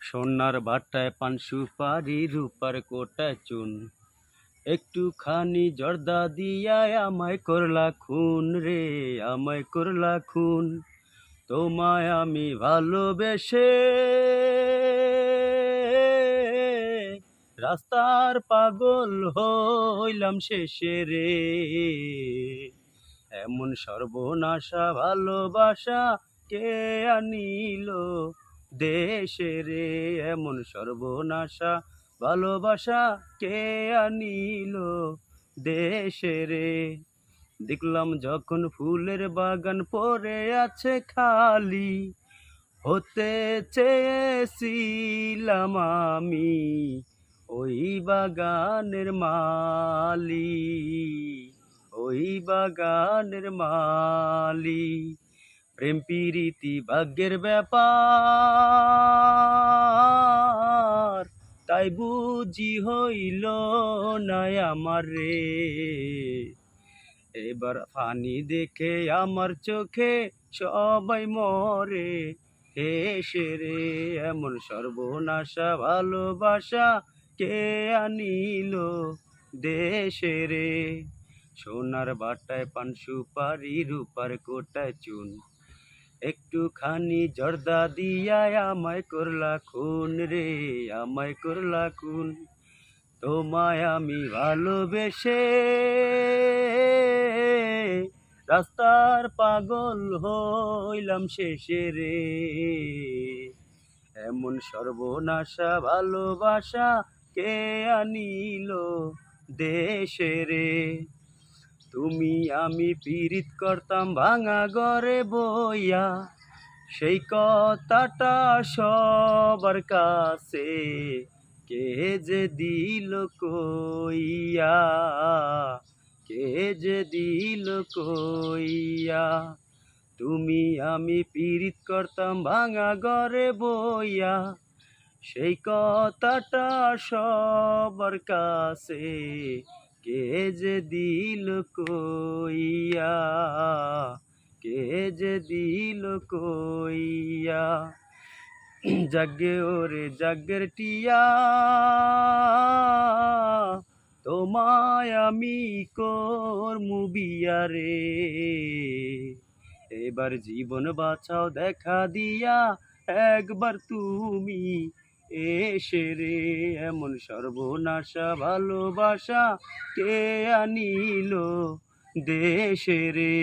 সোনার বাটায় পান সুপারি রূপার কোটায় চুন, একটুখানি জর্দা দিয়া আমায় করলা খুন রে, আমায় করলা খুন। তোমায় আমি ভালোবেসে রাস্তার পাগল হইলাম শেষে রে। এমন সর্বনাশা ভালোবাসা কে আনিল দেশে রে, এমন সর্বনাশা ভালোবাসা কে আনিল দেশে রে। দেখলাম যখন ফুলের বাগান পড়ে আছে খালি, হতে চেয়েছিলাম আমি ওই বাগানের মালি, ওই বাগানের মালি। প্রেম প্রীতি ভাগ্যের ব্যাপার, তাই বুঝি হইল না আমার রে। এবার পানি দেখে আমার চোখে সবাই মরে হেসে রে, এমন সর্বনাশা ভালোবাসা কে আনিল দেশে রে। সোনার বাটায় পান সুপারি রূপার কোটায় চুন, একটুখানি জর্দা দিয়া আমায় করলা খুন রে, আমায় করলা খুন। তোমায় আমি ভালোবেসে রাস্তার পাগল হইলাম শেষে রে। এমন সর্বনাশা ভালোবাসা কে আনিল দেশে রে। তুমি আমি পীড়িত করতাম ভাঙা ঘরে বইয়া, সেই কথাটা সবার কাছে কে যে দিল কইয়া, কে যে দিল কইয়া। তুমি আমি পীড়িত করতাম ভাঙা ঘরে বইয়া, সেই কথাটা সবার কাছে কে যে দিল কইয়া, কে যে দিল কইয়া। জাগে ওরে জাগের টিয়া, তোমায় আমি করমু বিয়া রে। এবার জীবন বাঁচাও দেখা দিয়া একবার তুমি এসে রে, এমন সর্বনাশা ভালোবাসা কে আনিল দেশে রে।